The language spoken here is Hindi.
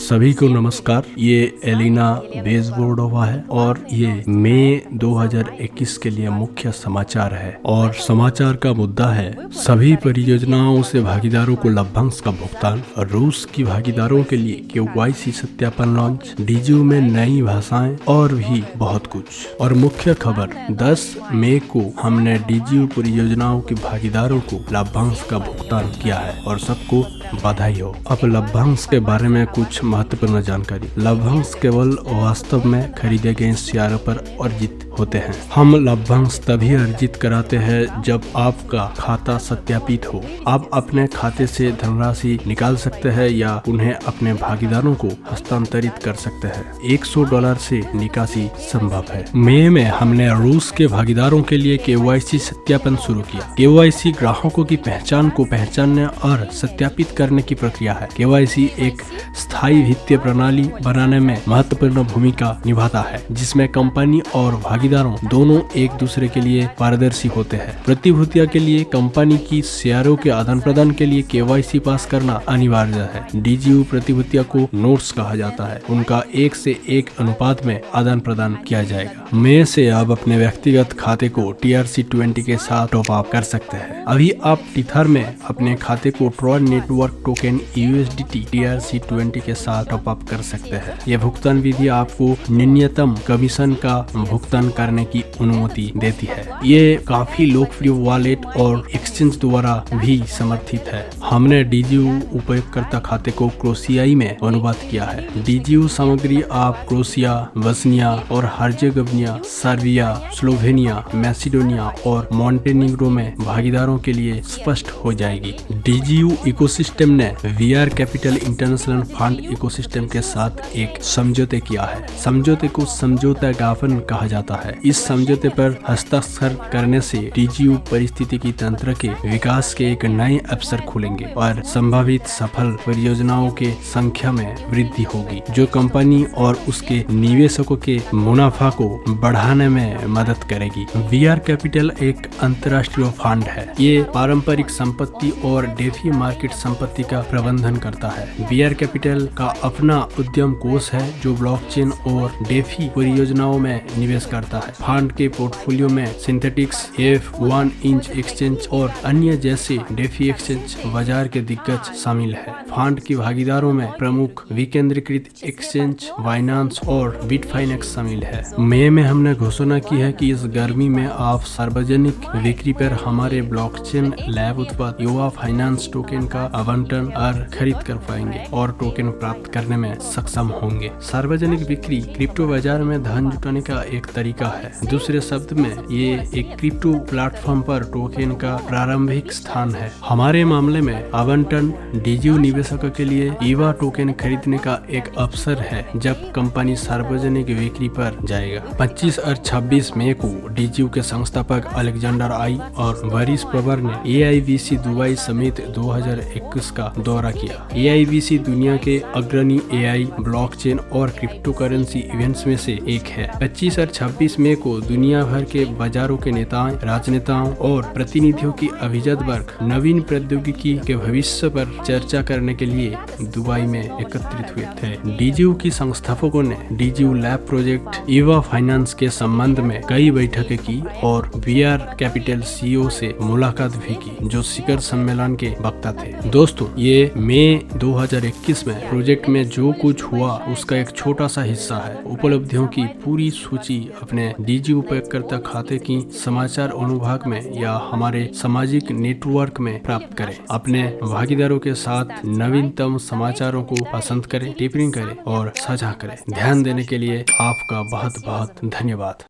सभी को नमस्कार। ये एलिना बेजबोर्डोवा है और ये मई 2021 के लिए मुख्य समाचार है। और समाचार का मुद्दा है सभी परियोजनाओं से भागीदारों को लभ्यांश का भुगतान, रूस की भागीदारों के लिए KYC सत्यापन लॉन्च, डीजीयू में नई भाषाएं और भी बहुत कुछ। और मुख्य खबर 10 मई को हमने डीजीयू परियोजनाओं के भागीदारों को लभ्यांश का भुगतान किया है और सबको बधाई हो। अब लभ्यांश के बारे में कुछ महत्वपूर्ण जानकारी। लभ्यांश केवल वास्तव में खरीदे गए शेयरों पर अर्जित होते हैं। हम लभ्यांश तभी अर्जित कराते हैं जब आपका खाता सत्यापित हो। आप अपने खाते से धनराशि निकाल सकते हैं या उन्हें अपने भागीदारों को हस्तांतरित कर सकते हैं। $100 से निकासी संभव है। मई में हमने रूस के भागीदारों के लिए KYC सत्यापन शुरू किया। KYC ग्राहकों की पहचान को पहचानने और सत्यापित करने की प्रक्रिया है। KYC एक स्थायी वित्तीय प्रणाली बनाने में महत्वपूर्ण भूमिका निभाता है, जिसमें कंपनी और भागीदारों दोनों एक दूसरे के लिए पारदर्शी होते हैं। प्रतिभूतियों के लिए कंपनी की शेयरों के आदान प्रदान के लिए KYC पास करना अनिवार्य है। डीजीयू प्रतिभूतियों को नोट्स कहा जाता है। उनका 1 से 1 अनुपात में आदान प्रदान किया जाएगा। मई से आप अपने व्यक्तिगत खाते को TRC20 के साथ टॉप अप कर सकते हैं। अभी आप टीथर में अपने खाते को Tron network token USDT TRC20 के साथ टॉप अप कर सकते हैं। यह भुगतान विधि आपको न्यूनतम कमीशन का भुगतान करने की अनुमति देती है। ये काफी लोकप्रिय वॉलेट और एक्सचेंज द्वारा भी समर्थित है। हमने डीजीयू उपयोगकर्ता खाते को क्रोशियाई में अनुवाद किया है। डीजीयू सामग्री आप क्रोशिया, बosनिया और हर्जेगोविना, सर्बिया, स्लोवेनिया, मैसिडोनिया और मॉन्टेनीग्रो में भागीदारों के लिए स्पष्ट हो जाएगी। डीजीयू इकोसिस्टम ने VR capital international fund ecosystem के साथ एक समझौते किया है। समझौते को समझौता ज्ञापन कहा जाता है। इस समझौते पर हस्ताक्षर करने से डीजीयू परिस्थितिकी तंत्र के विकास के एक नए अवसर खुलेंगे और संभावित सफल परियोजनाओं के संख्या में वृद्धि होगी, जो कंपनी और उसके निवेशकों के मुनाफा को बढ़ाने में मदद करेगी। VR कैपिटल एक अंतर्राष्ट्रीय फंड है। ये पारंपरिक संपत्ति और डेफी मार्केट संपत्ति का प्रबंधन करता है। VR कैपिटल का अपना उद्यम कोष है जो ब्लॉकचेन और डेफी परियोजनाओं में निवेश करता है। फंड के पोर्टफोलियो में सिंथेटिक्स, F1 इंच एक्सचेंज और अन्य जैसे डेफी एक्सचेंज बाजार के दिग्गज शामिल है। फंड की भागीदारों में प्रमुख विकेंद्रीकृत एक्सचेंज, बाइनेंस और बिटफाइनेक्स शामिल है। मई में हमने घोषणा की है कि इस गर्मी में आप सार्वजनिक बिक्री पर हमारे ब्लॉकचेन लैब उत्पाद युवा फाइनेंस टोकन का आवंटन और खरीद कर पाएंगे और टोकन प्राप्त करने में सक्षम होंगे। सार्वजनिक बिक्री क्रिप्टो बाजार में धन जुटाने का एक तरीका है। दूसरे शब्द में ये एक क्रिप्टो प्लेटफॉर्म पर टोकन का प्रारंभिक स्थान है। हमारे मामले में आवंटन डीजीयू निवेशकों के लिए ईवा टोकन खरीदने का एक अवसर है जब कंपनी सार्वजनिक बिक्री पर जाएगा। 25 और 26 मई को डीजीयू के संस्थापक अलेक्जेंडर आई और वरिस पवर ने AIBC दुबई समिट 2021 का दौरा किया। AIBC दुनिया के अग्रणी AI, ब्लॉकचेन और क्रिप्टो करेंसी इवेंट्स में से एक है। 25 और 26 मई को दुनिया भर के बाजारों के नेताओं, राजनेताओं और प्रतिनिधियों की अभिजात वर्ग नवीन प्रौद्योगिकी के भविष्य पर चर्चा करने के लिए दुबई में एकत्रित हुए थे। डीजीयू की संस्थापकों ने DGU lab project Eva finance के संबंध में कई बैठकें की और VR कैपिटल CEO से मुलाकात भी की, जो शिखर सम्मेलन के वक्ता थे। दोस्तों, ये मई 2021 में प्रोजेक्ट में जो कुछ हुआ उसका एक छोटा सा हिस्सा है। उपलब्धियों की पूरी सूची अपने डीजीयू उपयोगकर्ता खाते की समाचार अनुभाग में या हमारे सामाजिक नेटवर्क में प्राप्त करें। अपने भागीदारों के साथ नवीनतम समाचारों को पसंद करें, टिप्पणी करें और साझा करें। ध्यान देने के लिए आपका बहुत बहुत धन्यवाद।